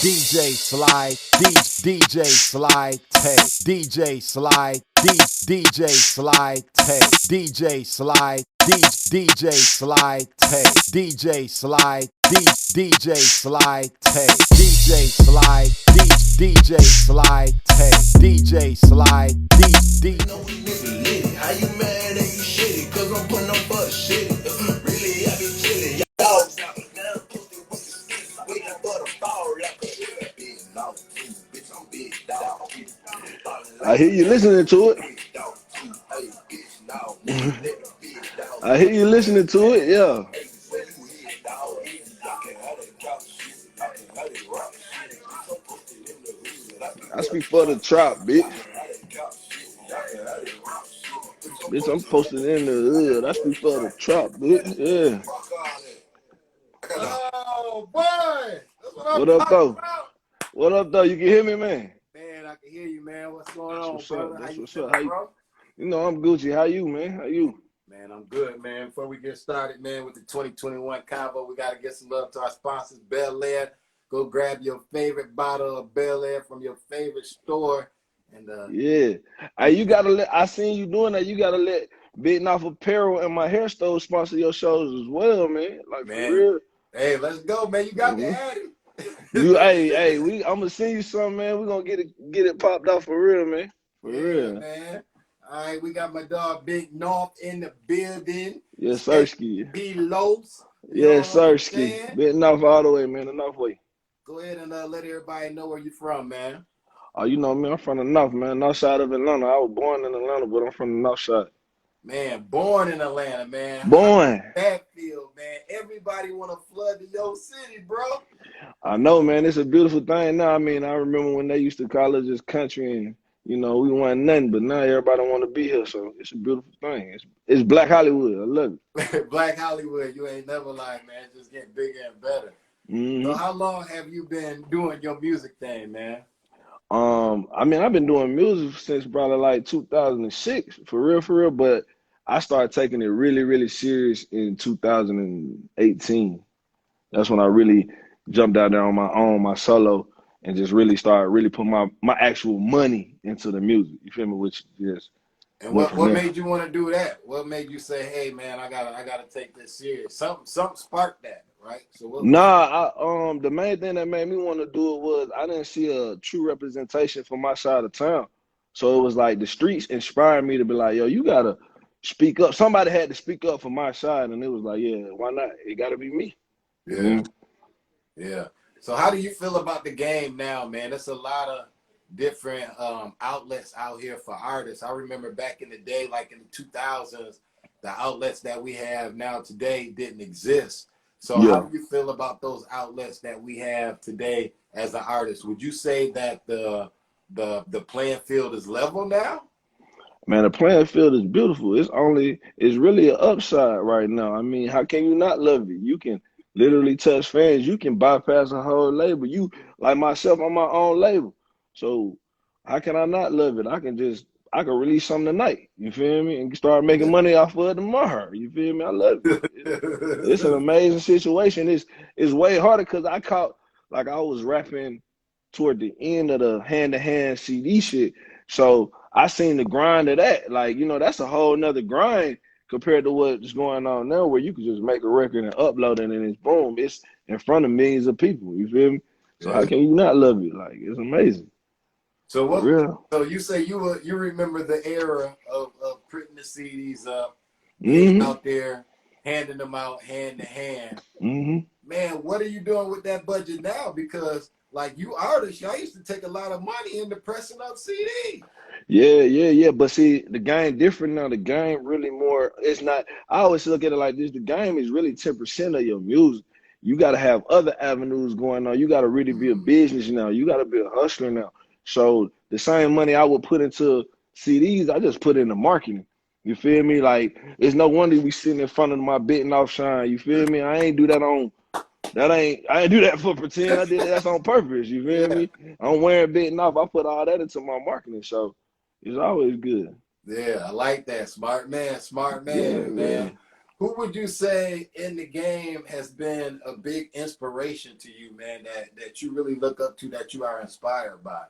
DJ Sly, DJ Sly Tay, DJ Sly, DJ Sly Tay, DJ Sly, DJ Sly Tay, DJ Sly, DJ Sly Tay, DJ Sly, DJ Sly Tay, DJ Sly, DJ. Know we nigga lit. How you mad and you shitty? Cause I'm putting up for shit. Really, I be chillin'. Dogs out there, pussy with the sticks. Waiting for the fall like a big dog. Bitch, I'm big dog. I hear you listening to it. I hear you listening to it, yeah. I speak for the trap, bitch. Bitch, I'm posted in the hood. I speak for the trap, bitch. Yeah. Oh boy, that's What up, though? About. What up, though? You can hear me, man? Man, I can hear you, man. What's going on, what's brother? up? How you What's feeling, up? How you, bro? you know I'm Gucci. How you, man? How you? Man, I'm good, man. Before we get started, man, with the 2021 combo, we got to get some love to our sponsors, Bel Air. Go grab your favorite bottle of Bel Air from your favorite store. And yeah. Hey, you gotta let. I seen you doing that. You gotta let Big Nawf Apparel and my hair store sponsor your shows as well, man. Like, man, for real. Hey, let's go, man. You got me at it. Hey, I'm gonna send you something, man. We're gonna get it popped off for real, man. For real, man. All right, we got my dog Big Nawf in the building. Yes, Sirski. Stp Los. Yes, Sirski. Big Nawf all the way, man. The Nawf way. Go ahead and let everybody know where you're from, man. Oh, you know me. I'm from the North, man. North side of Atlanta. I was born in Atlanta, but I'm from the North side. Man, born in Atlanta, man. Born. Backfield, man. Everybody want to flood to your city, bro. I know, man. It's a beautiful thing now. I mean, I remember when they used to call us just country and, you know, we weren't nothing, but now everybody want to be here, so it's a beautiful thing. It's Black Hollywood. I love it. Black Hollywood, you ain't never lied, man. Just getting bigger and better. So how long have you been doing your music thing, man? I mean, I've been doing music since probably like 2006, for real, but I started taking it really, really serious in 2018. That's when I really jumped out there on my own, my solo, and just really started putting my actual money into the music. You feel me? Which is and what made you want to do that? What made you say, "Hey, man, I gotta take this serious"? Something sparked that, right? So the main thing that made me want to do it was I didn't see a true representation for my side of town. So it was like the streets inspired me to be like, yo, you gotta speak up. Somebody had to speak up for my side, and it was like, yeah, why not? It gotta be me. Yeah. Yeah. So how do you feel about the game now, man? There's a lot of different outlets out here for artists. I remember back in the day, like in the 2000s, the outlets that we have now today didn't exist. So how do you feel about those outlets that we have today as an artist? Would you say that the playing field is level now? Man, the playing field is beautiful. It's really an upside right now. I mean, how can you not love it? You can literally touch fans. You can bypass a whole label. You, like myself, on my own label. So how can I not love it? I can release something tonight. You feel me? And start making money off of it tomorrow. You feel me? I love it. It's an amazing situation. It's way harder because I was rapping toward the end of the hand-to-hand CD shit. So I seen the grind of that. Like, you know, that's a whole nother grind compared to what's going on now, where you can just make a record and upload it and it's boom. It's in front of millions of people. You feel me? So how can you not love it? Like, it's amazing. So So you say you remember the era of printing the CDs up, out there, handing them out hand to hand. Man, what are you doing with that budget now? Because like you artists, y'all used to take a lot of money into pressing up CD. Yeah. But see, the game different now. The game really more. It's not. I always look at it like this. The game is really 10% of your music. You got to have other avenues going on. You got to really be a business now. You got to be a hustler now. So the same money I would put into CDs, I just put into marketing. You feel me? Like, it's no wonder we sitting in front of my Big Nawf shine. You feel me? I ain't do that I ain't do that for pretend. I did that's on purpose. You feel me? I'm wearing Big Nawf. I put all that into my marketing. So it's always good. Yeah, I like that. Smart man, man. Who would you say in the game has been a big inspiration to you, man, that you really look up to, that you are inspired by?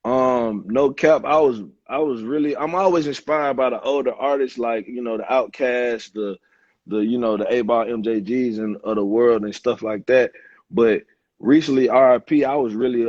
No cap. I'm always inspired by the older artists like, the Outkast, the 8 Ball MJGs and of the world and stuff like that. But recently, RIP, I was really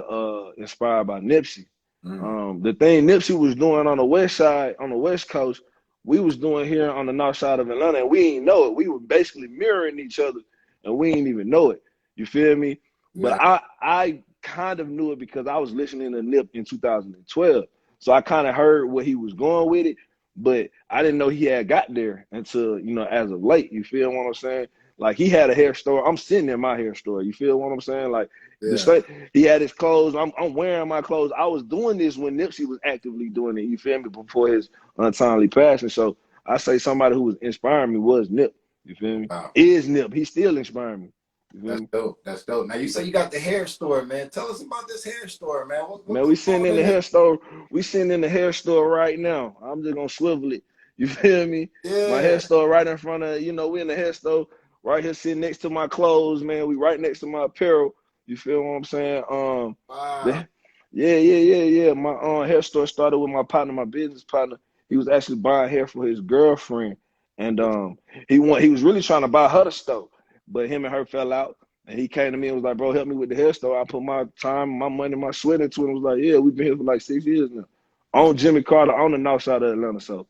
inspired by Nipsey. Mm. The thing Nipsey was doing on the west side, on the west coast, we was doing here on the north side of Atlanta, and we didn't know it. We were basically mirroring each other, and we didn't even know it. You feel me? But Yeah. I kind of knew it because I was listening to Nip in 2012. So I kind of heard where he was going with it, but I didn't know he had got there until, as of late. You feel what I'm saying? Like he had a hair store. I'm sitting in my hair store. You feel what I'm saying? Like the Yeah. state, he had his clothes. I'm wearing my clothes. I was doing this when Nipsey was actively doing it. You feel me? Before his untimely passing. So I say somebody who was inspiring me was Nip. You feel me? Wow. Is Nip? He's still inspiring me. That's dope. That's dope. Now you say you got the hair store, man. Tell us about this hair store, man. What Man, we goes sitting on in the in hair it? store. We sitting in the hair store right now. I'm just gonna swivel it. You feel me? My hair Yeah. store right in front of, we in the hair store right here sitting next to my clothes, man. We right next to my apparel. You feel what I'm saying? Wow. The, yeah. My hair store started with my partner, my business partner. He was actually buying hair for his girlfriend, and he was really trying to buy her the store, but him and her fell out. And he came to me and was like, bro, help me with the hair store. I put my time, my money, my sweat into it. And was like, yeah, we've been here for like 6 years now. On Jimmy Carter, on the north side of Atlanta. So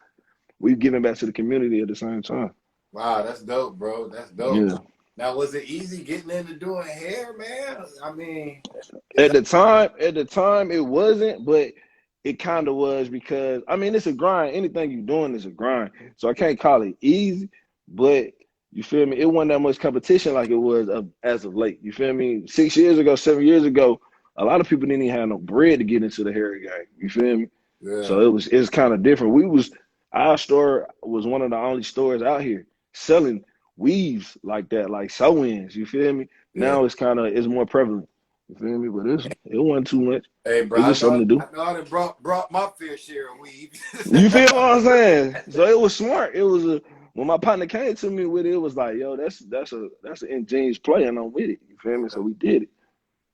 we've given back to the community at the same time. Wow, that's dope, bro. That's dope. Yeah. Now, was it easy getting into doing hair, man? I mean, is At that the time it wasn't, but it kind of was because it's a grind. Anything you're doing is a grind. So I can't call it easy, but you feel me? It wasn't that much competition like it was as of late. You feel me? 6 years ago, 7 years ago, a lot of people didn't even have no bread to get into the hair game. You feel me? yeah. So it's kind of different. Our store was one of the only stores out here selling weaves like that, like sew-ins. You feel me? Yeah. Now it's more prevalent. You feel me? But it wasn't too much. Hey, bro, It's just something to do. I know I done brought my fair share of weed. You feel what I'm saying? So it was smart. It was when my partner came to me with it, it was like, yo, that's an ingenious play, and I'm with it. You feel me? So we did it.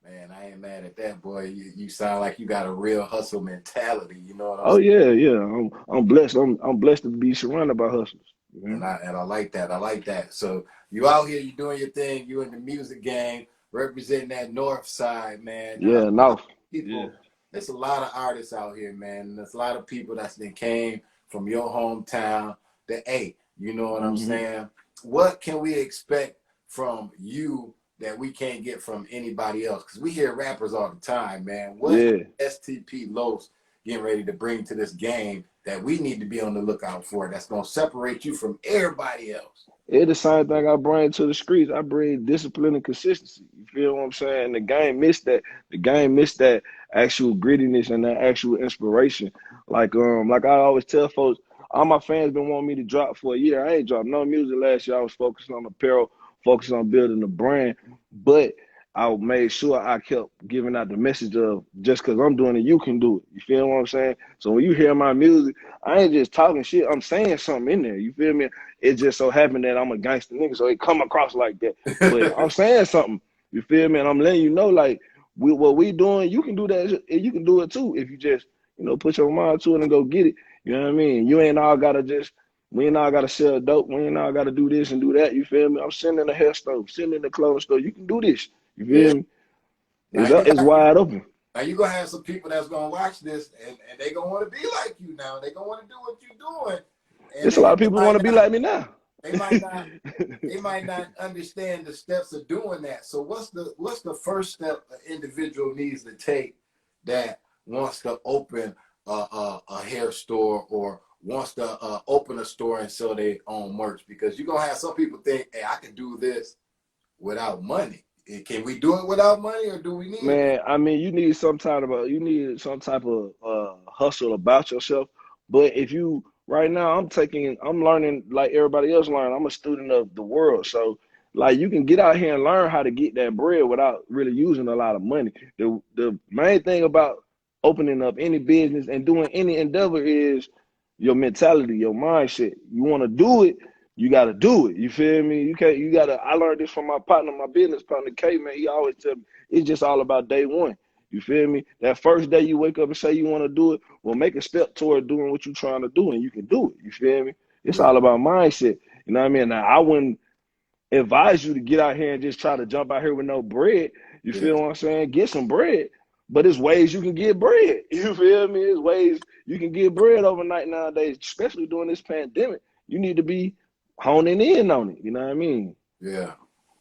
Man, I ain't mad at that, boy. You sound like you got a real hustle mentality. You know what I'm Oh saying? yeah. I'm blessed. I'm blessed to be surrounded by hustlers. You know? And I like that. I like that. So you out here, you doing your thing. You in the music game, representing that north side, man. Now, Yeah, Nawf. Yeah. people, there's a lot of artists out here, man. And there's a lot of people that's been came from your hometown. That, hey, you know what I'm Mm-hmm. saying? What can we expect from you that we can't get from anybody else? Because we hear rappers all the time, man. What Yeah. Stp Los getting ready to bring to this game that we need to be on the lookout for that's going to separate you from everybody else? It's the same thing I bring to the streets. I bring discipline and consistency. You feel what I'm saying? The game missed that. The game missed that actual grittiness and that actual inspiration. Like I always tell folks, all my fans been wanting me to drop for a year. I ain't dropped no music last year. I was focused on apparel, focused on building the brand. But I made sure I kept giving out the message of just because I'm doing it, you can do it. You feel what I'm saying? So when you hear my music, I ain't just talking shit. I'm saying something in there. You feel me? It just so happened that I'm a gangster nigga, so it come across like that. But I'm saying something. You feel me? And I'm letting you know, like, what we doing, you can do that. You can do it too if you just, put your mind to it and go get it. You know what I mean? We ain't all gotta sell dope. We ain't all gotta do this and do that. You feel me? I'm sitting in the hair store, sitting in the clothes store. You can do this. You Yeah. feel me? Now you It's got wide open. now you gonna have some people that's gonna watch this and they gonna want to be like you now. They gonna want to do what you're doing, and It's a lot of they people want might to be not. like me now. They might not. They might not understand the steps of doing that. So what's the first step an individual needs to take that wants to open a hair store or wants to open a store and sell their own merch? Because you're gonna have some people think, hey, I can do this without money. Can we do it without money, or do we need it? Man, you need some type of hustle about yourself. But if you right now, I'm learning like everybody else learn. I'm a student of the world, so like you can get out here and learn how to get that bread without really using a lot of money. The main thing about opening up any business and doing any endeavor is your mentality, your mindset. You want to do it, you got to do it. You feel me? You can't. You got to. I learned this from my partner, my business partner, K, man. He always tell me it's just all about day one. You feel me? That first day you wake up and say you want to do it, well, make a step toward doing what you're trying to do, and you can do it. You feel me? It's Yeah. all about mindset. You know what I mean? Now, I wouldn't advise you to get out here and just try to jump out here with no bread. You Yeah. feel what I'm saying? Get some bread. But there's ways you can get bread. You feel me? There's ways you can get bread overnight nowadays, especially during this pandemic. You need to be honing in on it. You know what I mean? Yeah.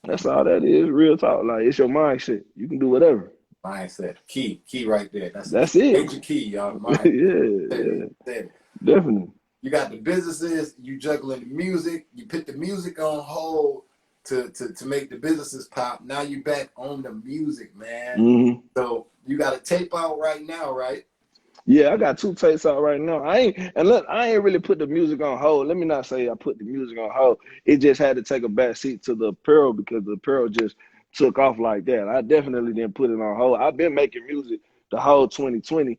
That's all that is. Real talk. Like, it's your mindset. You can do whatever. Mindset. Key right there. That's a That's it. major key, y'all. Mindset. Yeah, definitely. You got the businesses, you juggling the music, you put the music on hold to make the businesses pop. Now you back on the music, man. Mm-hmm. So you got a tape out right now, right? Yeah, I got 2 tapes out right now. I ain't really put the music on hold. Let me not say I put the music on hold. It just had to take a back seat to the apparel because the apparel just took off like that. I definitely didn't put it on hold. I've been making music the whole 2020.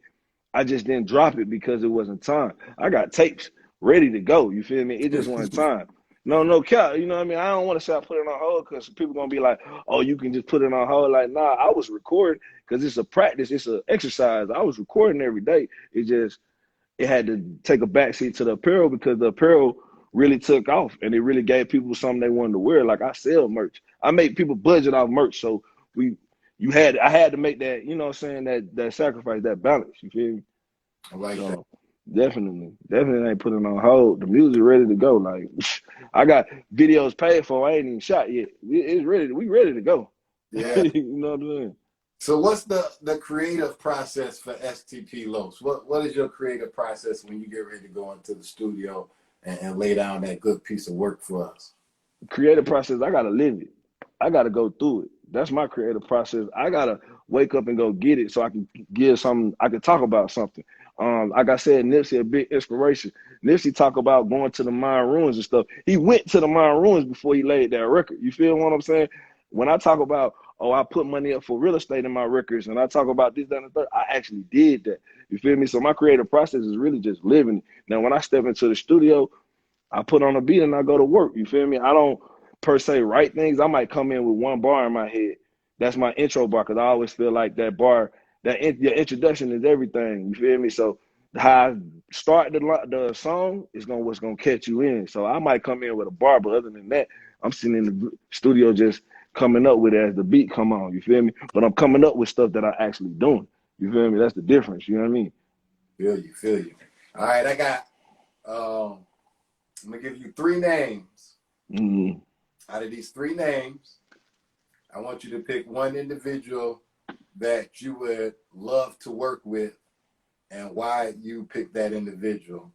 I just didn't drop it because it wasn't time. I got tapes ready to go. You feel me? It just wasn't time. No cap. You know what I mean? I don't want to say I put it on hold because people gonna be like, "Oh, you can just put it on hold." Like, nah, I was recording because it's a practice, it's an exercise. I was recording every day. It had to take a backseat to the apparel because the apparel really took off and it really gave people something they wanted to wear. Like I sell merch. I make people budget off merch, so I had to make that, you know what I'm saying, that sacrifice, that balance. You feel me? I like that. So definitely ain't putting on hold. The music ready to go. Like I got videos paid for. I ain't even shot yet. It's ready. We ready to go. Yeah. You know what I'm saying? So what's the creative process for Stp Los? What is your creative process when you get ready to go into the studio and lay down that good piece of work for us? Creative process, I gotta live it. I gotta go through it. That's my creative process. I gotta wake up and go get it so I can give something, I can talk about something. Like I said, Nipsey a big inspiration. Nipsey talk about going to the mine ruins and stuff. He went to the mine ruins before he laid that record. You feel what I'm saying? When I talk about, oh, I put money up for real estate in my records, and I talk about this, that, and the third, I actually did that. You feel me? So my creative process is really just living it. Now, when I step into the studio, I put on a beat and I go to work. You feel me? I don't per se write things. I might come in with one bar in my head. That's my intro bar because I always feel like that bar, your introduction is everything. You feel me? So how I start the song is what's gonna catch you in. So I might come in with a bar, but other than that, I'm sitting in the studio just coming up with it as the beat come on. You feel me? But I'm coming up with stuff that I actually doing. You feel me? That's the difference. You know what I mean? Feel you. All right, I got. I'm gonna give you 3 names. Mm-hmm. Out of these 3 names, I want you to pick one individual that you would love to work with and why you pick that individual.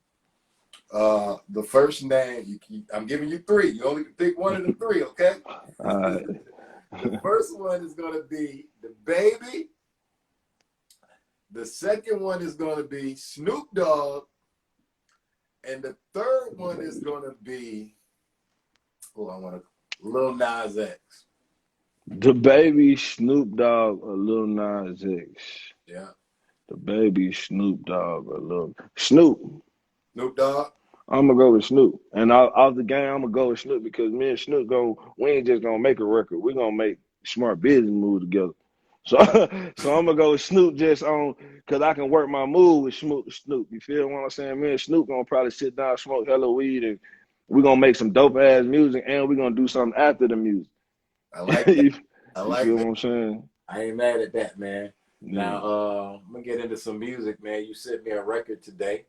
The first name, I'm giving you 3. You only can pick one of the 3, okay? All right. The first one is going to be the Baby. The second one is going to be Snoop Dogg. And the third one is going to be, Lil Nas X. The Baby, Snoop Dogg, or Lil Nas X. Yeah. The Baby, Snoop Dogg, or Lil Snoop. Snoop Dogg. I'm gonna go with Snoop, and off the game, I'm gonna go with Snoop because me and Snoop we ain't just gonna make a record. We're gonna make smart business moves together. So, so I'm gonna go with Snoop just on because I can work my move with Snoop. You feel what I'm saying? Me and Snoop gonna probably sit down, smoke hella weed, and we're gonna make some dope ass music, and we're gonna do something after the music. I like that. You feel what I'm saying? I ain't mad at that, man. Yeah. Now, I'm gonna get into some music, man. You sent me a record today.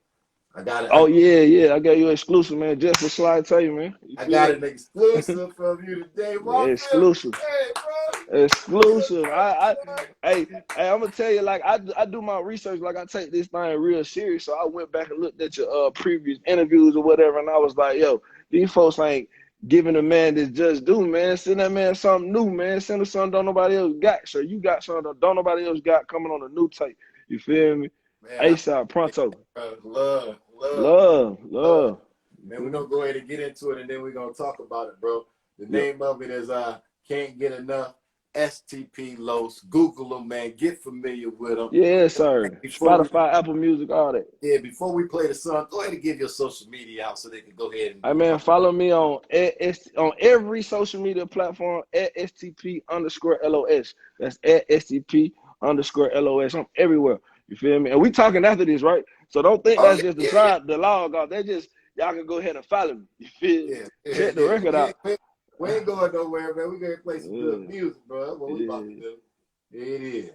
I got it. Oh yeah. I got you exclusive, man, just for Sly Tay, man. I got an exclusive from you today. Exclusive. Hey, bro. Exclusive. Hey, I'm gonna tell you, like I do my research, like I take this thing real serious. So I went back and looked at your previous interviews or whatever, and I was like, yo, these folks ain't giving a man this just do, man. Send that man something new, man. Send him something don't nobody else got. So you got something that don't nobody else got coming on a new tape. You feel me? Man, ASAP, pronto. Love. Man, we're gonna go ahead and get into it, and then we're gonna talk about it, bro. The name of it is Can't Get Enough. STP Los. Google them, man. Get familiar with them. Yeah, sir. Spotify, Apple Music, all that. Yeah, before we play the song, go ahead and give your social media out so they can go ahead and Hey man, follow me on every social media platform at STP_LOS. That's at STP_LOS. I'm everywhere. You feel me? And we talking after this, right? So don't think that's just the log off. They just y'all can go ahead and follow me. You feel me? Check the record out. We ain't going nowhere, man. We gonna play some good music, bro. That's what we about to do. It is.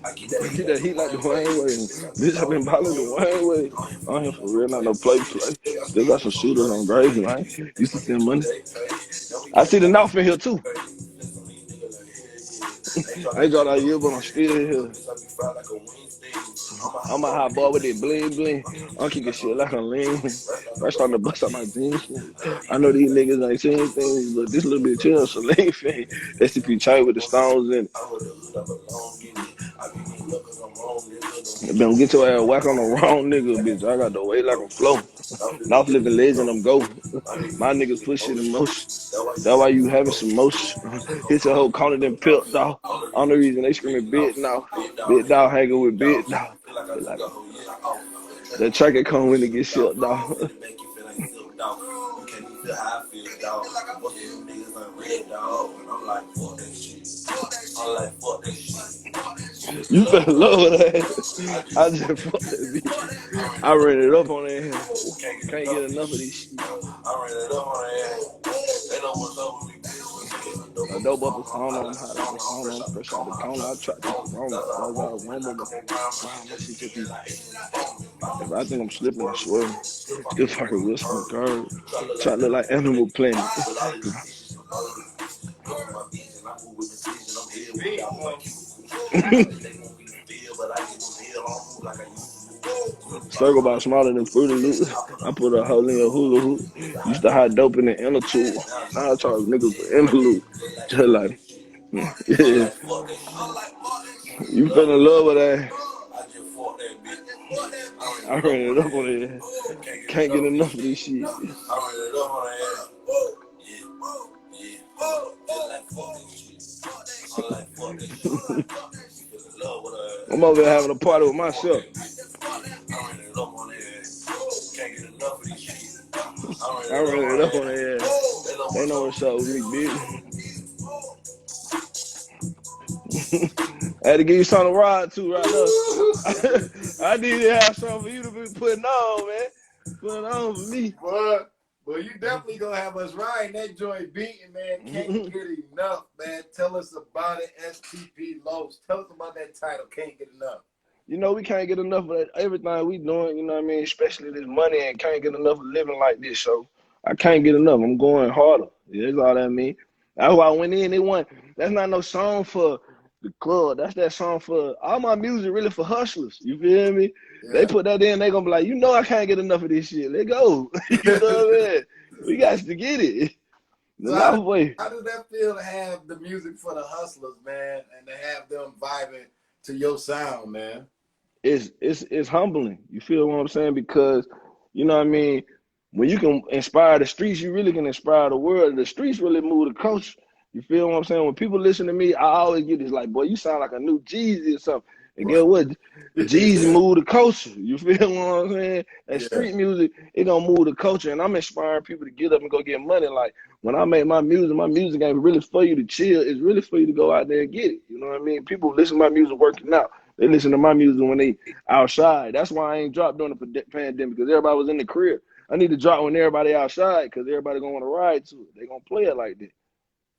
I keep that heat like the Wayne way. Bitch, I've been balling the Wayne way. I'm here for real, not no play. Still got some shooters on gravy, man. Used to send money. I see the Nawf in here too. I ain't got out here, but I'm still here. I'm a hot boy with it bling bling. I'm kicking shit like a lean. First time to bust out my jeans. I know these niggas ain't saying things, but this little bit chill, so lean fan. STP chain with the stones in it. Don't get your ass whack on the wrong nigga, bitch. I got the way like a flow. Nawf living legend, I'm go. My niggas push shit in motion. That's why you having some motion. Hit your whole corner, then pilt dog. On the reason they screaming big now. Big dog hanging with big dog. Like, the track it come when it get shit dog. You fell in love with that. I just fucked that bitch. I ran it up on that. Can't get enough of this shit. A dope up a sauna, I'm hot like a sauna, I'm fresh out the corner. I tried to corona. That's how I rumble, but my shit just be. If I think I'm slipping, I swear. Still fucking whisper on the curb. Try to look like Animal Planet. Circle about smaller than Fruity Loop. I put a hole in a hula hoop. Used to hide dope in the inner tube. Now I charge niggas for interlude. Just like, yeah. You fell in love with that. I ran it up on it. Can't get enough of this shit. I'm over here having a party with myself. I ran it up on their ass. They know what's up with me, bitch. I had to give you something to ride to right now. I need to have something for you to be putting on, man. Putting on for me. Well, you definitely gonna have us riding that joint beating, man. Can't get enough, man. Tell us about it, STP Los. Tell us about that title, Can't Get Enough. You know, we can't get enough of everything we doing, you know what I mean? Especially this money, and can't get enough of living like this. So I can't get enough. I'm going harder. Yeah, that's all that mean. That's why I went in. That's not no song for the club. That's that song for all my music, really for hustlers. You feel me? Yeah. They put that in, they gonna be like, you know, I can't get enough of this shit. Let go. You know what I mean? We got to get it. So how does that feel to have the music for the hustlers, man, and to have them vibing to your sound, man? It's humbling. You feel what I'm saying? Because, you know what I mean, when you can inspire the streets, you really can inspire the world. The streets really move the culture. You feel what I'm saying? When people listen to me, I always get this like, boy, you sound like a new Jeezy or something. And guess what? Jeezy move the culture. You feel what I'm saying? And street music, it gonna move the culture. And I'm inspiring people to get up and go get money. Like, when I make my music ain't really for you to chill. It's really for you to go out there and get it. You know what I mean? People listen to my music working out. They listen to my music when they outside. That's why I ain't dropped during the pandemic, because everybody was in the crib. I need to drop when everybody outside, because everybody gonna want to ride to it. They gonna play it like that.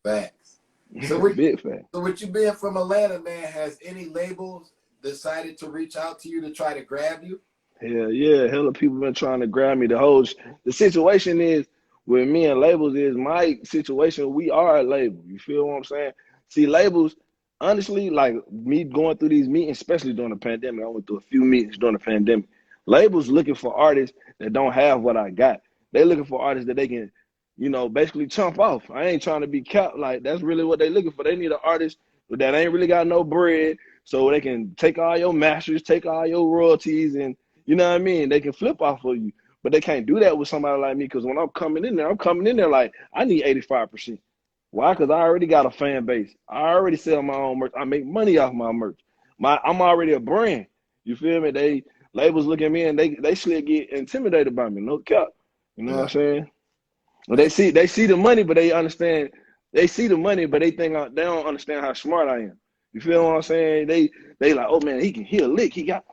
Facts. So big fact. So with you being from Atlanta, man, has any labels decided to reach out to you to try to grab you? Hell yeah. Hella people been trying to grab me. The situation is with me and labels is my situation. We are a label. You feel what I'm saying? See, labels, honestly, like me going through these meetings, especially during the pandemic, I went through a few meetings during the pandemic. Labels looking for artists that don't have what I got. They looking for artists that they can you know, basically chump off. I ain't trying to be capped. Like, that's really what they looking for. They need an artist that ain't really got no bread, so they can take all your masters, take all your royalties, and you know what I mean? They can flip off of you. But they can't do that with somebody like me, because when I'm coming in there like, I need 85%. Why? Because I already got a fan base. I already sell my own merch. I make money off my merch. I'm already a brand. You feel me? They labels look at me and they still get intimidated by me. No cap. You know what I'm saying? Well, they see the money, but they understand. They see the money, but they don't understand how smart I am. You feel what I'm saying? They like, oh man, he a lick. He got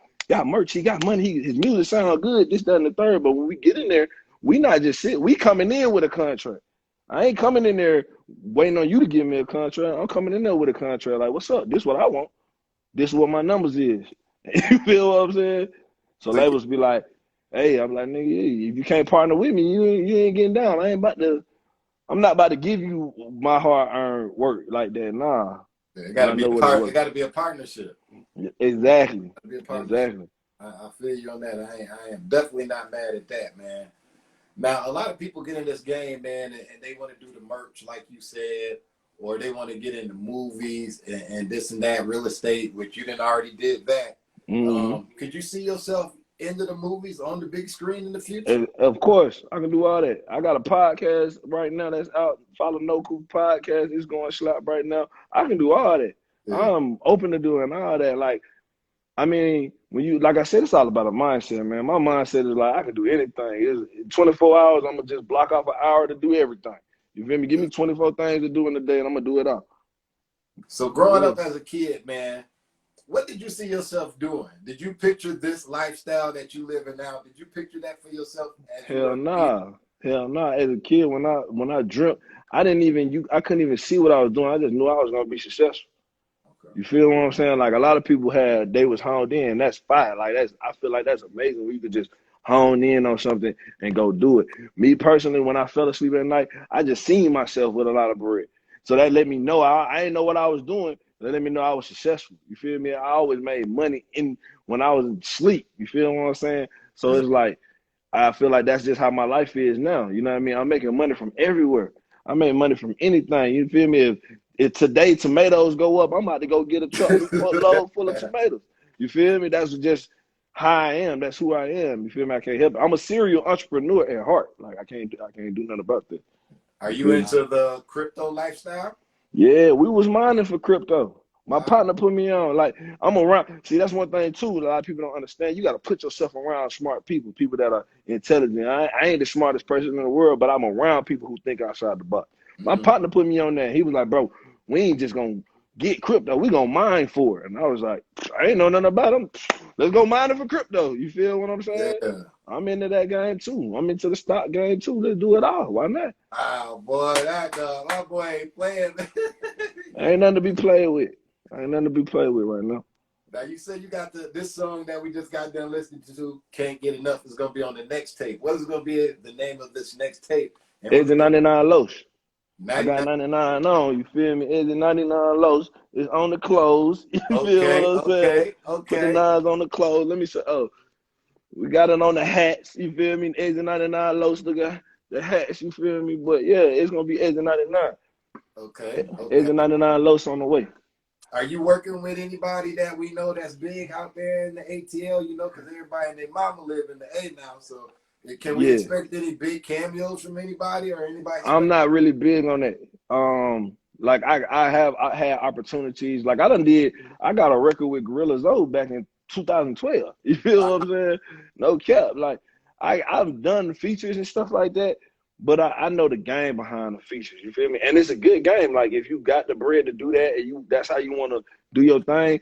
merch. He got money. His music sound good. This, that, and the third. But when we get in there, we not just sit. We coming in with a contract. I ain't coming in there waiting on you to give me a contract. I'm coming in there with a contract. Like, what's up? This is what I want. This is what my numbers is. You feel what I'm saying? So labels be like, hey, I'm like, nigga, if you can't partner with me, you ain't getting down. I'm not about to give you my hard-earned work like that. Nah. It gotta be a partnership. Exactly. Be a partnership. Exactly. I feel you on that. I am definitely not mad at that, man. Now, a lot of people get in this game, man, and they want to do the merch, like you said, or they want to get into movies and this and that, real estate, which you done already did that. Mm-hmm. Could you see yourself into the movies on the big screen in the future? And of course, I can do all that. I got a podcast right now that's out. Follow No Cool Podcast. It's going slap right now. I can do all that. Yeah. I'm open to doing all that. Like, I mean, when you, like I said, it's all about a mindset, man. My mindset is like, I can do anything. It's 24 hours, I'm going to just block off an hour to do everything. You feel me? Give me 24 things to do in the day, and I'm going to do it all. So growing up as a kid, man, what did you see yourself doing? Did you picture this lifestyle that you live in now? Did you picture that for yourself? Hell nah. Hell nah. As a kid, when I dreamt, I couldn't even see what I was doing. I just knew I was going to be successful. You feel what I'm saying? Like, a lot of people they was honed in. That's fine. Like, I feel like that's amazing when you could just hone in on something and go do it. Me personally, when I fell asleep at night, I just seen myself with a lot of bread. So that let me know I didn't know what I was doing. That let me know I was successful. You feel me? I always made money when I was asleep. You feel what I'm saying? So it's like, I feel like that's just how my life is now. You know what I mean? I'm making money from everywhere. I make money from anything. You feel me? If today tomatoes go up, I'm about to go get a truck load full of tomatoes. You feel me? That's just how I am. That's who I am. You feel me? I can't help it. I'm a serial entrepreneur at heart. Like, I can't do nothing about that. Are you into the crypto lifestyle? Yeah, we was mining for crypto. My partner put me on. Like, I'm around. See, that's one thing too. A lot of people don't understand. You got to put yourself around smart people that are intelligent. I ain't the smartest person in the world, but I'm around people who think outside the box. My partner put me on that. He was like, bro, we ain't just gonna get crypto. We gonna mine for it. And I was like, I ain't know nothing about them. Let's go mining for crypto. You feel what I'm saying? Yeah. I'm into that game too. I'm into the stock game too. Let's do it all. Why not? Oh boy, my boy ain't playing. Ain't nothing to be played with. Ain't nothing to be played with right now. Now, you said you got this song that we just got done listening to, Can't Get Enough, is going to be on the next tape. What is going to be the name of this next tape? It's the 99 Los. I got 99 on, you feel me? It's the 99 Los. It's on the clothes. You feel what I'm saying? Okay. Put the nines on the clothes. Let me say, we got it on the hats. You feel me? It's the 99 Los. Look at the hats, you feel me? But yeah, it's going to be it's the 99. Okay. It's the 99 Los on the way. Are you working with anybody that we know that's big out there in the ATL? You know, because everybody and their mama live in the A now. So can we expect any big cameos from anybody or anybody? I'm not really big on that. Like I had opportunities. Like I got a record with Gorilla Zoe back in 2012. You feel what I'm saying? No cap. Like I've done features and stuff like that. But I know the game behind the features, you feel me? And it's a good game. Like, if you got the bread to do that and that's how you want to do your thing,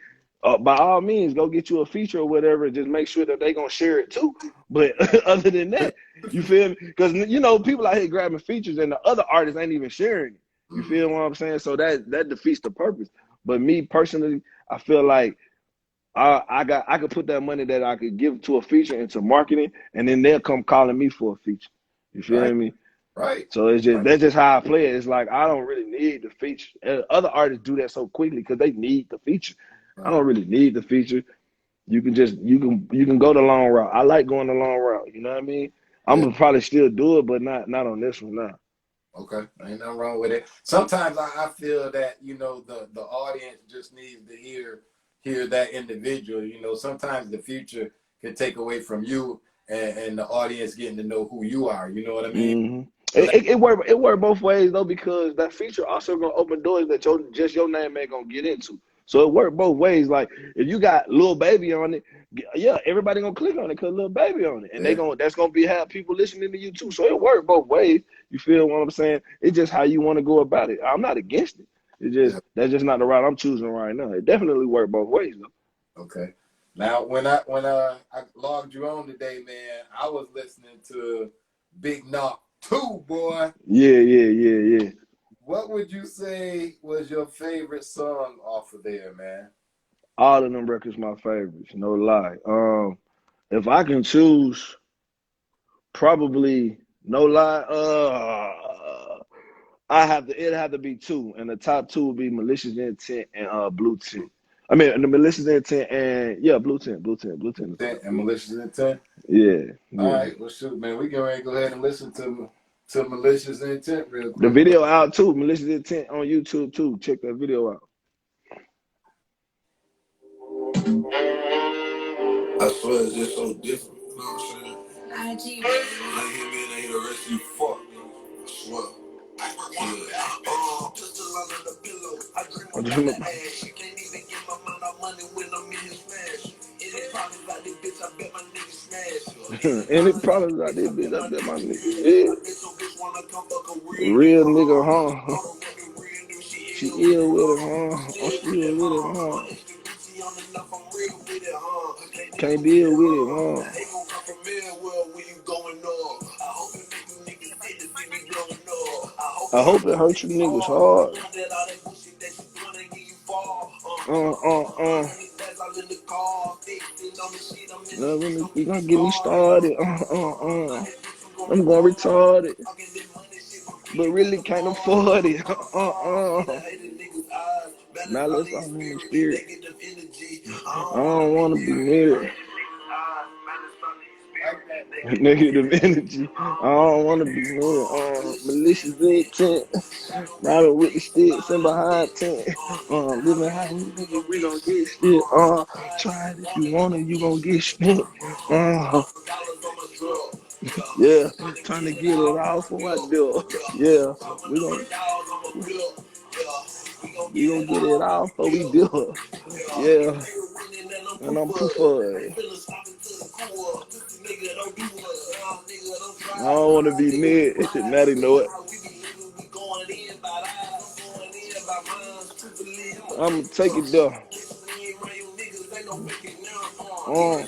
by all means, go get you a feature or whatever. Just make sure that they going to share it too. But other than that, you feel me? Because, you know, people out here grabbing features and the other artists ain't even sharing it. You feel what I'm saying? So that defeats the purpose. But me personally, I feel like I could put that money that I could give to a feature into marketing, and then they'll come calling me for a feature. You feel me? Right. So that's just how I play it. It's like I don't really need the feature. Other artists do that so quickly because they need the feature. I don't really need the feature. You can go the long route. I like going the long route. You know what I mean? I'm gonna probably still do it, but not on this one now. Okay, ain't nothing wrong with it. Sometimes I feel that, you know, the audience just needs to hear that individual. You know, sometimes the future can take away from you and the audience getting to know who you are. You know what I mean? Mm-hmm. So that, It work both ways though, because that feature also gonna open doors that your name ain't gonna get into. So it worked both ways. Like if you got Lil Baby on it, yeah, everybody gonna click on it because Lil Baby on it, and yeah, that's gonna be have people listening to you too. So it worked both ways. You feel what I'm saying? It's just how you want to go about it. I'm not against it. It's just yeah. that's just not the route I'm choosing right now. It definitely worked both ways though. Okay. Now, when I logged you on today, man, I was listening to Big Nawf 2, boy. Yeah. What would you say was your favorite song off of there, man? All of them records my favorites, no lie. If I can choose, probably no lie. It'd have to be two, and the top two would be Malicious Intent and Blue Tint. I mean the Malicious Intent and yeah, Blue Tint is the top And two. Malicious Intent? Yeah, All yeah. right, well, shoot, man, we can ready to go ahead and listen to Malicious Intent real The quick. video out too, Malicious Intent on YouTube too. Check that video out. I swear it's just so different. You know what I'm saying? IG, baby. I hear me and I hear the rest of you fuck. I swear. Pistol under the pillow. I dream I about dream the about ass. You can't even get my mind out money when I'm in his smash. It is probably like this bitch, I bet my nigga smash. It is any probably like problems this out bitch, there, I bet bitch. I my bet my nigga nigga dead. I dead. bet your bitch wanna come fuck a real Real nigga, nigga, huh? huh? All the fucking real nigga, She she ill with ill it, with it, huh? I'm huh? I'm still with still it, with it, huh? huh? I'm extra bitchy on the enough, I'm real with it, huh? Can't deal Can't with deal it, with it, huh? huh? They gon' come from everywhere when you going up. I hope it make you niggas sick to see me blowing up. I hope I it hope hurt it you hurts you niggas niggas hard. I hard. want that all that bullshit that you doing and get you far. Uh, uh, uh. 100 bands all in the car. Fixing on the shit, I'm in the Love streets, when don't you get me gonna get me started. started. Like that bitch, you gon' I'm going retard. retarded, Talking this money shit, but but really can't really can't afford. afford it. See the hated niggas' eyes. Balance all Malice these all in the spirits, spirit. they get them energy. I I don't wanna don't be wanna be near it. near it. Negative energy. I don't wanna be near it. Malicious intent. Riding with the sticks and behind tent. Living how we nigga, we gon' get shit. Try it if you want it, you gon' get spent. Yeah, trying to get it off of what do. Yeah, we gon' we gonna get it off or we do it. Yeah, and I'm proof of it. I don't wanna be near it. Now they know it. I'ma take it there. Uh,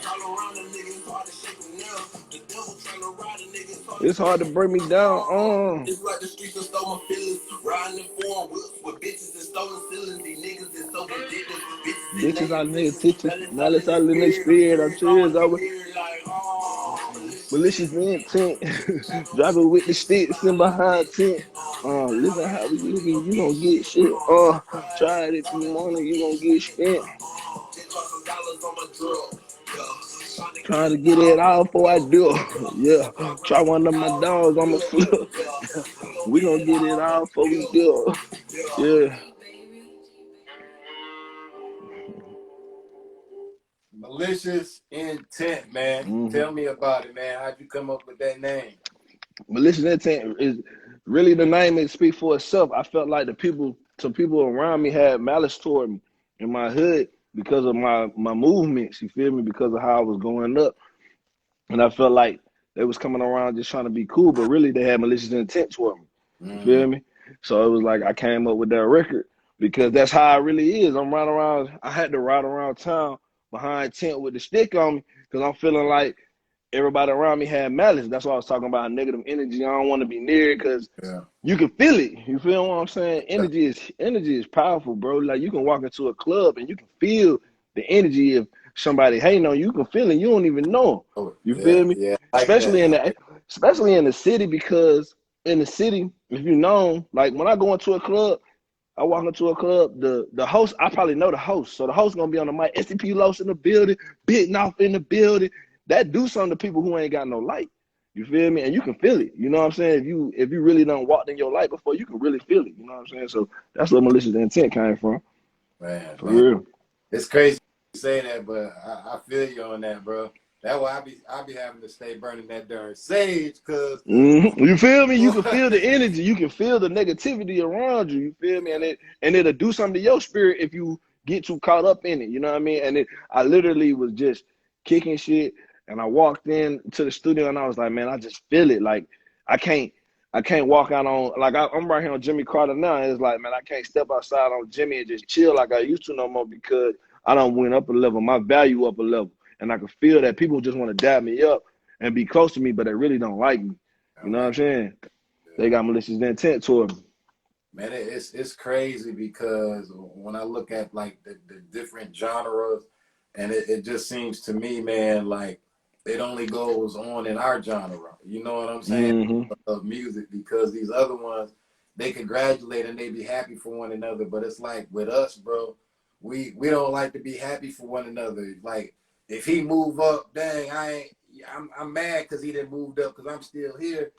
it's hard to bring me down. It's like the streets that stole my feelings. Riding in foreign whips with bitches and stolen ceilings. These niggas is so ridiculous. Bitches in Bitches their out in their intentions. attention. Malice all in Malice their out in their spirit. I'm spirit. I'm serious. I serious. wanna I be was near like, malicious intent. Driving with the sticks and behind tent. Living how we living, you gonna get shit. Try it if you want it, you gonna get spent. Trying to get it all before I do. Yeah. Try one of my dogs, I'ma flip. Yeah. We gonna get it all before we do. Yeah. Malicious Intent, man. Mm-hmm. Tell me about it, man. How'd you come up with that name? Malicious intent is really the name. It speaks for itself. I felt like some people around me had malice toward me in my hood because of my movements. You feel me? Because of how I was going up, and I felt like they was coming around just trying to be cool, but really they had malicious intent toward me. You Mm-hmm. feel me? So it was like I came up with that record because that's how it really is. I'm riding around. I had to ride around town behind tent with the stick on me because I'm feeling like everybody around me had malice. That's why I was talking about negative energy. I don't want to be near it because Yeah. you can feel it. You feel what I'm saying? Yeah. Energy is powerful, bro. Like you can walk into a club and you can feel the energy of somebody hating on you. You can feel it. You don't even know. Oh, You yeah. feel me? Yeah. I like Especially that. in the city, because in the city, if you know, like when I go into a club, I walk into a club, the host, I probably know the host. So the host gonna be on the mic, Stp Los in the building, Big Nawf in the building. That do something to people who ain't got no light. You feel me? And you can feel it. You know what I'm saying? If you really done walked in your life before, you can really feel it. You know what I'm saying? So that's where malicious intent came from. Man, For real. it's crazy to say that, but I feel you on that, bro. That's why I be having to stay burning that darn sage, cause You feel me? You can feel the energy. You can feel the negativity around you. You feel me? And it'll do something to your spirit if you get too caught up in it. You know what I mean? And I literally was just kicking shit, and I walked in to the studio, and I was like, man, I just feel it. Like I can't walk out on like I'm right here on Jimmy Carter now. And it's like, man, I can't step outside on Jimmy and just chill like I used to no more because I done went up a level, my value up a level, and I can feel that people just want to dab me up and be close to me, but they really don't like me. You know what I'm saying? They got malicious intent toward me. Man, it's crazy because when I look at like the different genres, and it just seems to me, man, like it only goes on in our genre. You know what I'm saying? Of music, because these other ones, they congratulate and they be happy for one another. But it's like with us, bro, we don't like to be happy for one another. Like if he move up, dang, I'm mad because he didn't move up because I'm still here.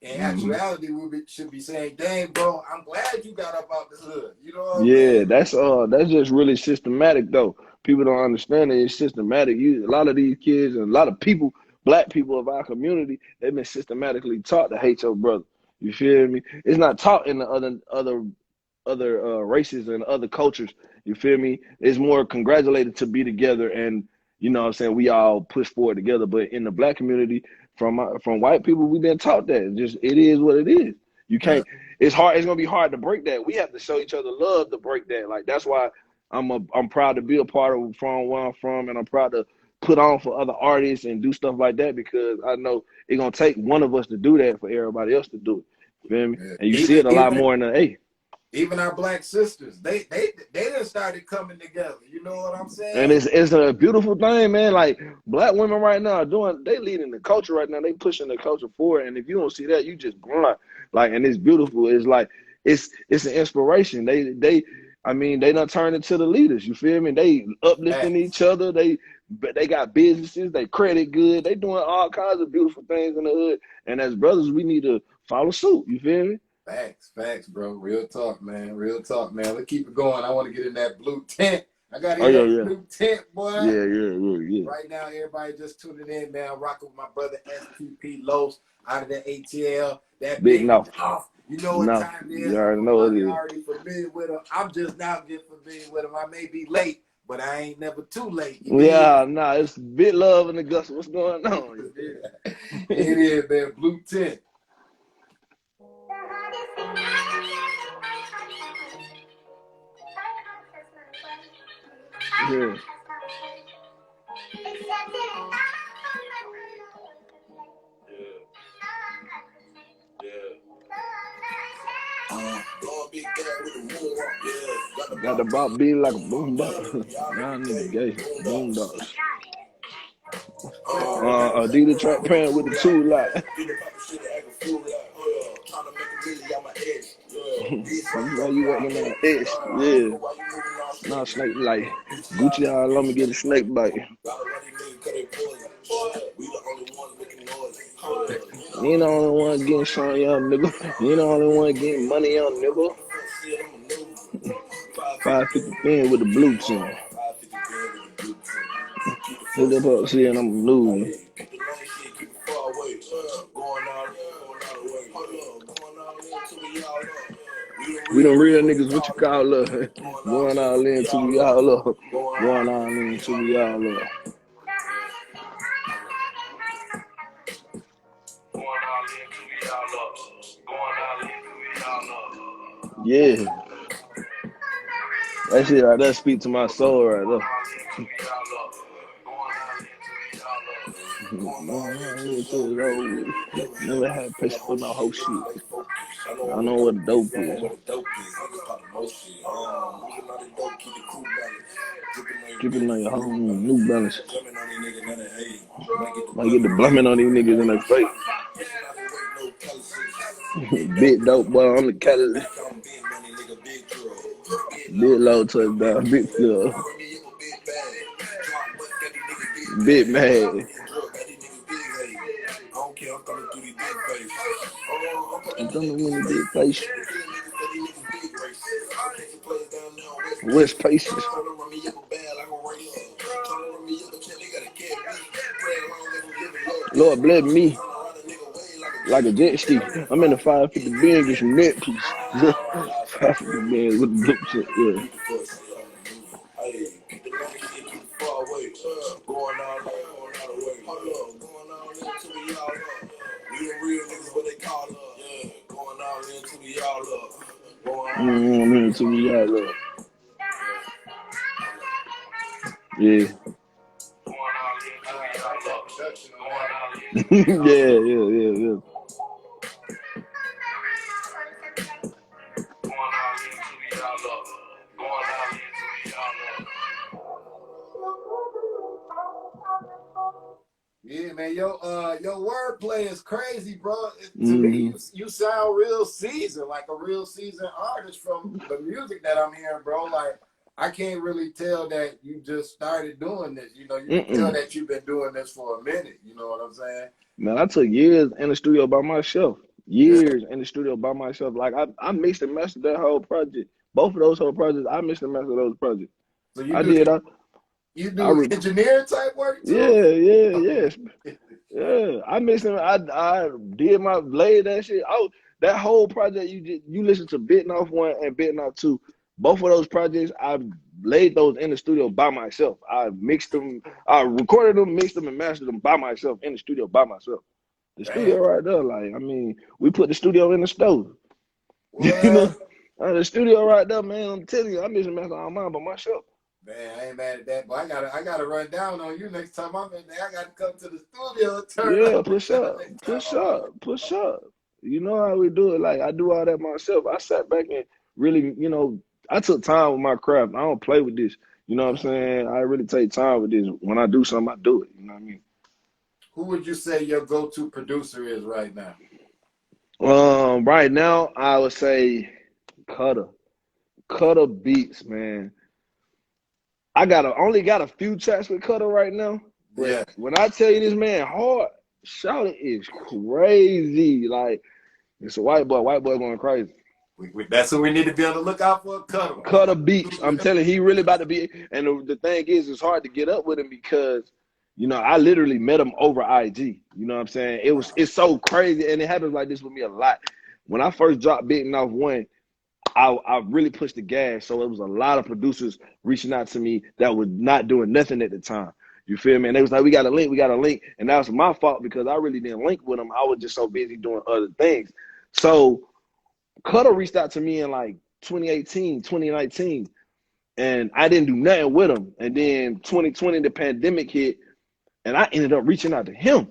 In actuality, should be saying, dang, bro, I'm glad you got up out the hood. You know what I'm saying? That's just really systematic though. People don't understand it. It's systematic. A lot of these kids and a lot of people, black people of our community, they've been systematically taught to hate your brother. You feel me? It's not taught in the other races and other cultures. You feel me? It's more congratulated to be together, and you know what I'm saying, we all push forward together. But in the black community, from white people, we've been taught that. Just it is what it is. You can't. It's hard. It's gonna be hard to break that. We have to show each other love to break that. Like that's why I'm proud to be a part of from where I'm from, and I'm proud to put on for other artists and do stuff like that because I know it's gonna take one of us to do that for everybody else to do it. You feel me? And you see it a lot more in the even our black sisters, they done started coming together. You know what I'm saying? And it's a beautiful thing, man. Like black women right now are they leading the culture right now. They pushing the culture forward. And if you don't see that, you just blind. Like, and it's beautiful. It's like it's an inspiration. They done turned into the leaders. You feel me? They uplifting each other. They got businesses. They credit good. They doing all kinds of beautiful things in the hood. And as brothers, we need to follow suit. You feel me? Facts, bro. Real talk, man. Let's keep it going. I want to get in that blue tent. I got to get that blue tent, boy. Yeah. Right now, everybody just tuning in, man. Rocking with my brother Stp Los out of the ATL. That Big Nawf. You know what time it is. You already know it is. I'm already familiar with him. I'm just now getting familiar with him. I may be late, but I ain't never too late. It's Big Love and the Gus. What's going on? It is, man. Blue tent. Yeah. Got the bop beat like a boom bop. Y'all niggas gay. Boom dogs. Adidas track pant with the tool lot. Why you walking on the edge? Yeah. Nah, snake like Gucci all on me get a snake bite. You ain't the only one getting shine, young nigga. You ain't the only one getting money, young nigga. 550 pin with the blue team. Hit up up, see, and I'm losing. We done real niggas, what you call love? Going all in till we all up. Going all in till we all up. Yeah. That shit right there speak to my soul right there. Never had patience for no whole shit. I know what dope is. Dripping on your whole New Balance. Might get the blumming on these niggas in their face. Big dope boy on the catalyst. Big low touchdown, big flip. Big mad. I'm telling when the big place. West places. Lord bless me like a jet ski. I'm in the 550 bend, get some net piece. 550 bend with the dope shit, yeah. Hey, keep the money, shit, keep it far away. Going all out, going all the way. Hold up, going all into the y'all up. We the real niggas, what they call us. Yeah, going all into the y'all up. Going all To me, yeah, look. Yeah. going all into the y'all up. Yeah, yeah, yeah, yeah. Going all into the y'all up. Going all into the y'all up. Yeah, man, your wordplay is crazy, bro. To me, you sound real seasoned, like a real seasoned artist from the music that I'm hearing, bro. Like I can't really tell that you just started doing this. You know, you can tell that you've been doing this for a minute. You know what I'm saying? Man, I took years in the studio by myself. Yeah. Years in the studio by myself. Like I mixed and mastered that whole project. Both of those whole projects, I mixed and mastered those projects. So you I do did. you do engineering type work too? Yes. Yeah. I mixed them. I did my laid that shit out. That whole project you listen to Big Nawf 1 and Big Nawf 2. Both of those projects, I laid those in the studio by myself. I mixed them, I recorded them, mixed them, and mastered them by myself in the studio by myself. The studio right there, like, I mean, we put the studio in the stove. What? You know, the studio right there, man. I'm telling you, I miss and master all mine by myself. Man, I ain't mad at that, but I gotta run down on you next time I'm in there. I gotta come to the studio and turn Yeah, up push next up, time push I'm up, push up. You know how we do it. Like, I do all that myself. I sat back and really, you know, I took time with my craft. I don't play with this. You know what I'm saying? I really take time with this. When I do something, I do it. You know what I mean? Who would you say your go-to producer is right now? Right now, I would say Cutter. Cutter beats, man. Only got a few tracks with Cutter right now. But Yeah. when I tell you this man hard, shout it is crazy. Like, it's a white boy going crazy. That's what we need to be on the lookout for. Cutter beats. I'm telling you, he really about to be. And the thing is, it's hard to get up with him because, you know, I literally met him over IG. You know what I'm saying? It's so crazy, and it happens like this with me a lot. When I first dropped Big Nawf 1, I really pushed the gas. So it was a lot of producers reaching out to me that was not doing nothing at the time. You feel me? And they was like, we got a link. And that was my fault because I really didn't link with them. I was just so busy doing other things. So Cutter reached out to me in like 2018, 2019, and I didn't do nothing with him. And then 2020, the pandemic hit, and I ended up reaching out to him.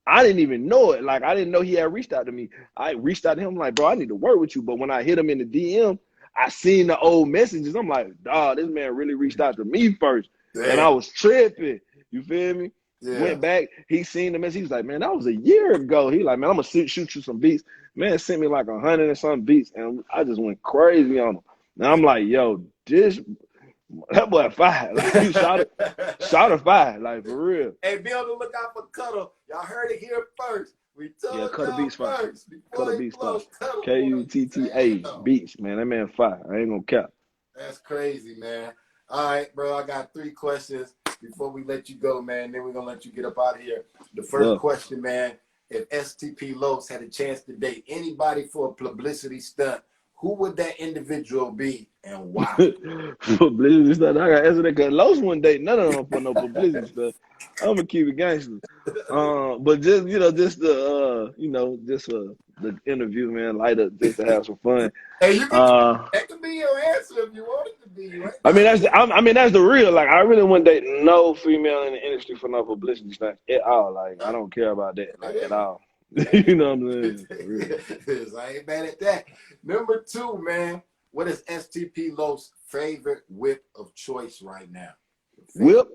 I didn't even know it. Like, I didn't know he had reached out to me. I reached out to him like, bro, I need to work with you. But when I hit him in the DM, I seen the old messages. I'm like, dog, this man really reached out to me first. Damn. And I was tripping. You feel me? Yeah. Went back. He seen the message. He was like, man, that was a year ago. He like, man, I'm going to shoot you some beats. Man sent me like 100 and some beats. And I just went crazy on him. And I'm like, yo, that boy fire. Like, he shot a fire. Like, for real. Hey, be on the lookout for Cutter. Y'all heard it here first. We told Cutter y'all beats fire. first. Cutter beats fire. Kutta, beats, man. That man fire. I ain't gonna cap. That's crazy, man. All right, bro. I got 3 questions before we let you go, man. Then we're gonna let you get up out of here. The first question, man. If Stp Los had a chance to date anybody for a publicity stunt, who would that individual be and why? Publicity stuff. I got answer that because Los one date none of them for no publicity stuff. I'm gonna keep it gangster. But just the interview, man, light up just to have some fun. Hey, you can that could be your answer if you want it to be. Right? I mean that's the real. Like, I really wouldn't date no female in the industry for no publicity stuff at all. Like, I don't care about that at all. You know what I'm saying? I ain't mad at that. Number 2, man. What is Stp Los' favorite whip of choice right now? Whip?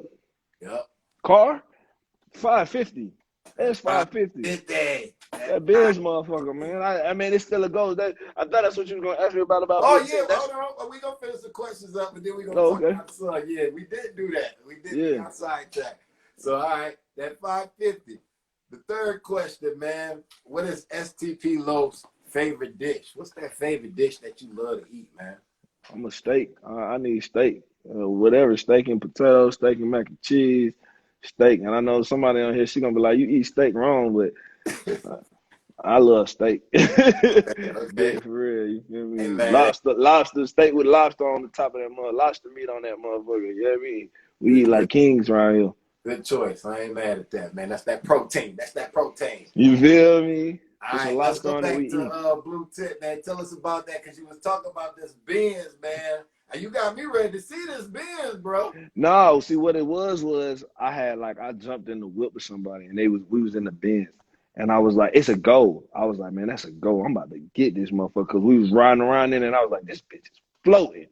Yep. Car? 550. That's 550. That Benz motherfucker, man. I mean, it's still a goal. I thought that's what you were gonna ask me about. Oh yeah, hold on. We gonna finish the questions up, and then we gonna talk about the sun. Yeah, we did do that. We did the outside track. So all right, that 550. The third question, man. What is Stp Los' favorite dish? What's that favorite dish that you love to eat, man? I'm a steak. I need steak. Whatever, steak and potatoes, steak and mac and cheese, steak. And I know somebody on here, she gonna be like, you eat steak wrong, but I love steak. Okay, okay. Dead for real, you feel Hey, me? man, Lobster, steak with lobster on the top of that mother, lobster meat on that motherfucker. You know what I mean? We eat good, like kings around here. good choice. I ain't mad at that, man. That's that protein. That's that protein. You feel me? All Put some right, let's lobster go on it, we back to eat. Blue Tip, man. Tell us about that, because you was talking about this Benz, man. And you got me ready to see this Benz, bro. No, see what it was I jumped in the whip with somebody and we was in the Benz. And I was like, it's a goal. I was like, man, that's a goal. I'm about to get this motherfucker. Cause we was riding around in it and I was like, this bitch is floating.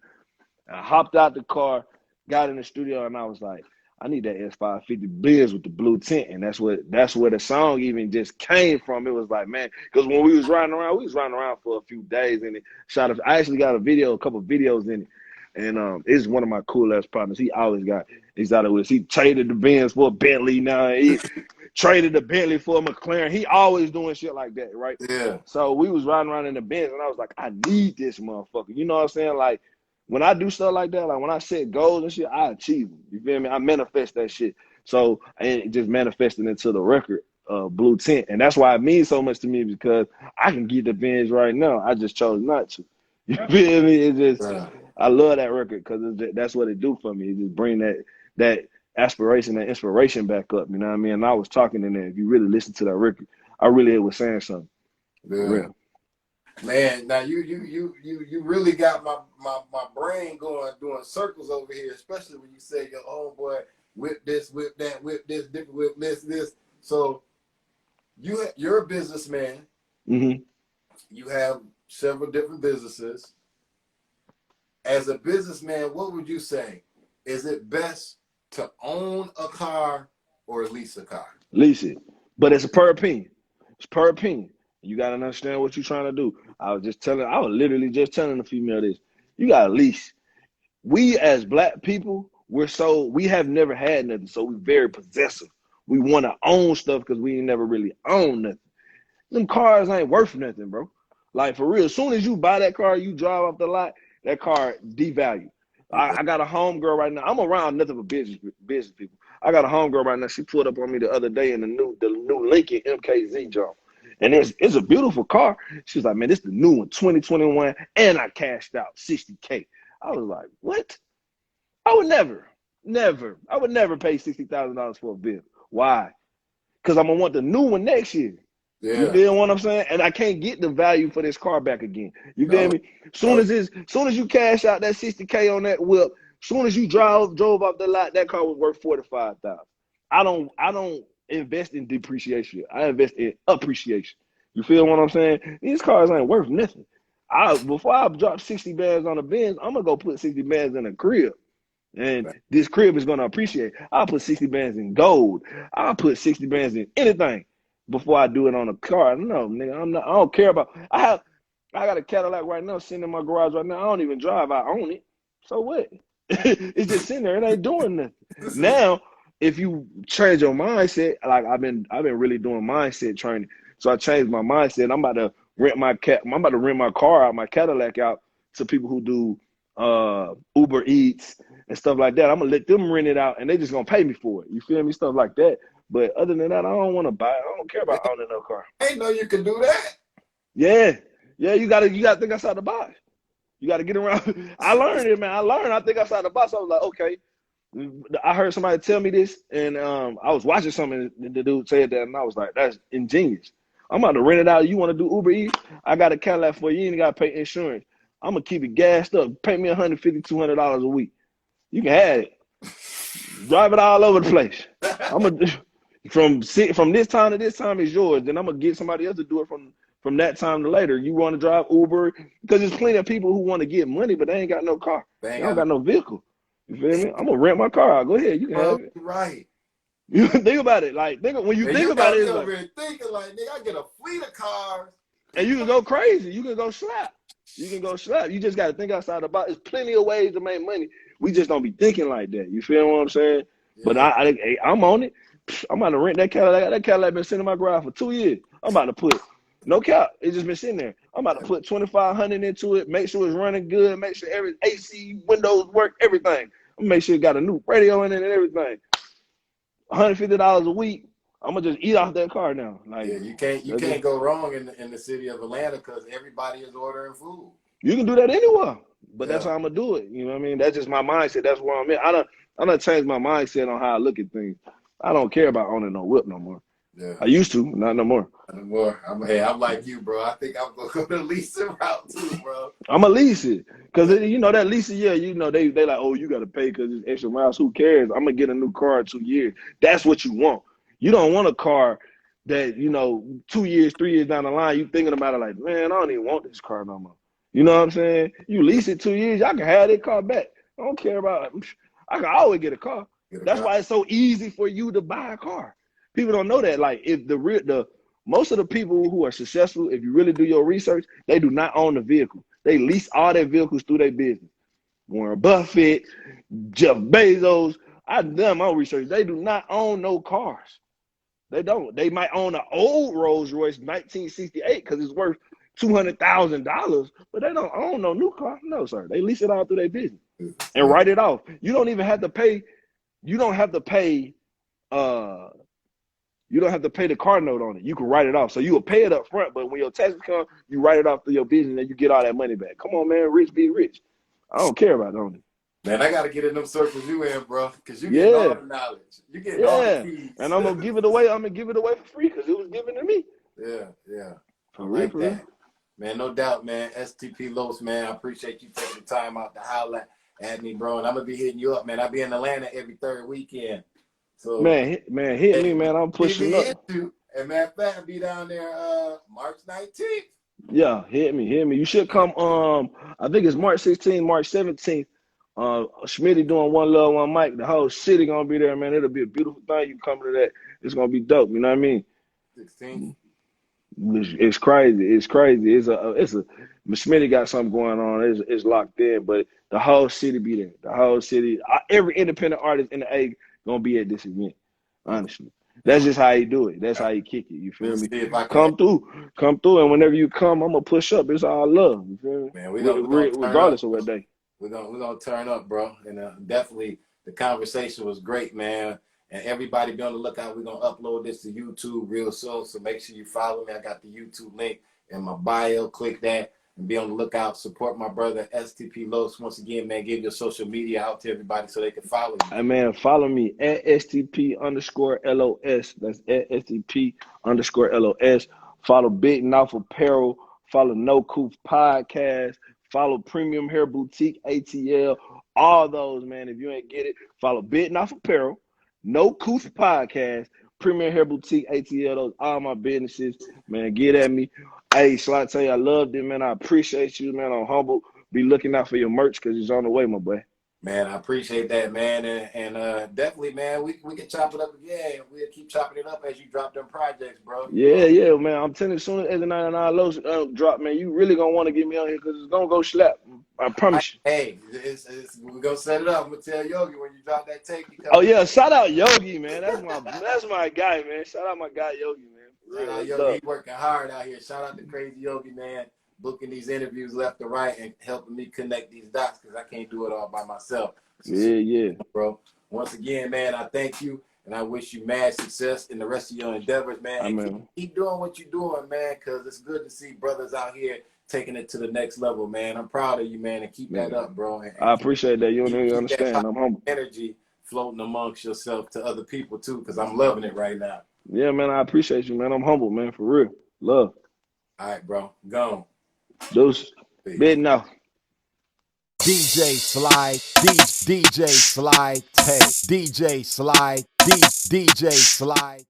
And I hopped out the car, got in the studio, and I was like, I need that S550 Benz with the blue tint. And that's where the song even just came from. It was like, man, because when we was riding around for a few days and I actually got a couple of videos in it. And it's one of my cool ass partners. He always got exotic with us. He traded the Benz for a Bentley now. He traded the Bentley for a McLaren. He always doing shit like that, right? Yeah. So we was riding around in the Benz and I was like, I need this motherfucker. You know what I'm saying? Like when I do stuff like that, like when I set goals and shit, I achieve them. You feel me? I manifest that shit. So and just manifesting into the record, blue tint. And that's why it means so much to me because I can get the Benz right now. I just chose not to. You feel me? It just I love that record because that's what it do for me. It just bring that aspiration and inspiration back up. You know what I mean? And I was talking in there. If you really listen to that record, I really was saying something. Yeah. Real. Man, now you really got my brain going doing circles over here, especially when you say your homeboy whip this, whip that, whip this, different whip this. So you're a businessman. Mm-hmm. You have several different businesses. As a businessman, what would you say? Is it best to own a car or lease a car? Lease it. But it's per opinion. It's per opinion. You got to understand what you're trying to do. I was literally just telling a female this. You got to lease. We as black people, we have never had nothing. So we're very possessive. We want to own stuff because we ain't never really owned nothing. Them cars ain't worth nothing, bro. Like for real, as soon as you buy that car, you drive off the lot, that car devalued. I got a homegirl right now. I'm around nothing but business people. I got a homegirl right now. She pulled up on me the other day in the new Lincoln MKZ jump. And it's a beautiful car. She was like, man, this the new one, 2021, and I cashed out $60K. I was like, what? I would never pay $60,000 for a vehicle. Why? Because I'm gonna want the new one next year. Yeah. You feel what I'm saying? And I can't get the value for this car back again. You feel me? Soon as you cash out that $60K on that whip, soon as you drove off the lot, that car was worth $45,000. I don't invest in depreciation. I invest in appreciation. You feel what I'm saying? These cars ain't worth nothing. Before I drop 60 bands on a Benz, I'm gonna go put 60 bands in a crib. And this crib is gonna appreciate. I'll put 60 bands in gold. I'll put 60 bands in anything before I do it on a car. No, nigga, I don't care about. I got a Cadillac right now sitting in my garage right now. I don't even drive. I own it. So what? It's just sitting there. It ain't doing nothing. Now, if you change your mindset, like I've been really doing mindset training. So I changed my mindset. I'm about to rent my car out, my Cadillac out to people who do Uber Eats and stuff like that. I'm gonna let them rent it out, and they just gonna pay me for it. You feel me? Stuff like that. But other than that, I don't want to buy it. I don't care about owning no car. I didn't know you could do that. Yeah. You gotta think outside the box. You gotta get around. I learned it, man. I think outside the box. I was like, okay. I heard somebody tell me this, and I was watching something. The dude said that, and I was like, that's ingenious. I'm about to rent it out. You want to do Uber Eats? I got a Cadillac for you. You ain't got to pay insurance. I'm going to keep it gassed up. Pay me $150, $200 a week. You can have it. Drive it all over the place. I'm going to, from this time to this time is yours. Then I'm going to get somebody else to do it from that time to later. You want to drive Uber? Because there's plenty of people who want to get money, but they ain't got no car. They don't got no vehicle. You feel me? I'm going to rent my car out. Go ahead. You can have it. Right. You think about it. Like, when you think about it, it's like, thinking like, nigga, I get a fleet of cars. And you can go crazy. You can go slap. You just got to think outside the box. There's plenty of ways to make money. We just don't be thinking like that. You feel what I'm saying? Yeah. But I'm on it. I'm about to rent that Cadillac. That Cadillac been sitting in my garage for 2 years. I'm about to put No cap. It's just been sitting there. I'm about to put 2,500 into it, make sure it's running good, make sure every AC, windows work, everything. I'm gonna make sure it got a new radio in it and everything. $150 a week. I'm gonna just eat off that car now. Like, Yeah, you can't go wrong in the city of Atlanta because everybody is ordering food. you can do that anywhere, but that's Yeah. how I'm gonna do it. You know what I mean? That's just my mindset. That's where I'm at. I done changed my mindset on how I look at things. I don't care about owning no whip no more. Yeah. I used to, not no more. No more. I'm like you, bro. I think I'm gonna go the leasing route too, bro. I'm gonna lease it because you know that lease, yeah, you know they like, oh, you gotta pay because it's extra miles. Who cares? I'm gonna get a new car in 2 years. That's what you want. You don't want a car that 2 years, 3 years down the line, you thinking about it like, man, I don't even want this car no more. You know what I'm saying? You lease it 2 years, y'all can have that car back. I don't care about it. I can always get a car. That's why it's so easy for you to buy a car. People don't know that. Like, if the most of the people who are successful, if you really do your research, they do not own the vehicle. They lease all their vehicles through their business. Warren Buffett, Jeff Bezos, I've done my research. They do not own no cars. They don't. They might own an old Rolls Royce 1968 because it's worth $200,000, but they don't own no new car. No, sir. They lease it all through their business and write it off. You don't even have to pay. You don't have to pay. You don't have to pay the car note on it. You can write it off. So you will pay it up front, but when your taxes come, you write it off through your business and you get all that money back. Come on, man. Rich be rich. I don't care about owning. Man, I gotta get in them circles you in, bro, because you get all the knowledge. You get all the keys. And I'm gonna give it away. I'm gonna give it away for free because it was given to me. Yeah. For real, for real. Man, no doubt, man. Stp Los, man. I appreciate you taking the time out to holler at me, bro. And I'm gonna be hitting you up, man. I'll be in Atlanta every third weekend. So man, hit me, man. I'm pushing up. And matter of fact, I'll be down there March 19th. Yeah, hit me. You should come. I think it's March 16th, March 17th. Schmitty doing One Love, One Mic. The whole city gonna be there, man. It'll be a beautiful thing. You come to that. It's gonna be dope. You know what I mean? 16th. It's crazy. It's crazy. It's a Schmitty got something going on. It's locked in, but the whole city be there. The whole city. Every independent artist in the A gonna be at this event. Honestly. That's just how you do it. That's how you kick it. You feel me? Come through, and whenever you come, I'm gonna push up. It's all love. You feel me? Man, regardless of what day. We're gonna turn up, bro. And definitely the conversation was great, man. And everybody be on the lookout. We're gonna upload this to YouTube real soon. So make sure you follow me. I got the YouTube link in my bio. Click that and be on the lookout. Support my brother Stp Los. Once again, man, give your social media out to everybody so they can follow you. Hey, man, follow me at STP_LOS. That's at STP_LOS. Follow Big Nawf Apparel. Follow No Coof Podcast. Follow Premium Hair Boutique, ATL. All those, man. If you ain't get it, follow Big Nawf Apparel, No Coof Podcast, Premium Hair Boutique, ATL. Those all my businesses, man. Get at me. Hey, Sly Tay, I loved it, man. I appreciate you, man. I'm humble. Be looking out for your merch because it's on the way, my boy. Man, I appreciate that, man. And definitely, man, we can chop it up again. We'll keep chopping it up as you drop them projects, bro. Yeah, man. I'm telling you, as soon as the 99 Lows drop, man, you really going to want to get me on here because it's going to go slap. I promise you. Hey, we're going to set it up. I'm going to tell Yogi when you drop that tape. Oh, yeah. Shout out Yogi, man. That's my guy, man. Shout out my guy, Yogi, man. Shout out Yogi. He's working hard out here. Shout out to Crazy Yogi, man. Booking these interviews left to right and helping me connect these dots because I can't do it all by myself. So, yeah. Bro, once again, man, I thank you and I wish you mad success in the rest of your endeavors, man. And keep doing what you're doing, man, because it's good to see brothers out here taking it to the next level, man. I'm proud of you, man, and keep that up, bro. And I appreciate that. You don't really understand. I'm humble. Energy floating amongst yourself to other people, too, because I'm loving it right now. Yeah, man, I appreciate you, man. I'm humble, man, for real. Love. All right, bro. Gone. Deuce. Big Nawf. DJ Sly, DJ Sly Tay, DJ Sly, DJ Sly.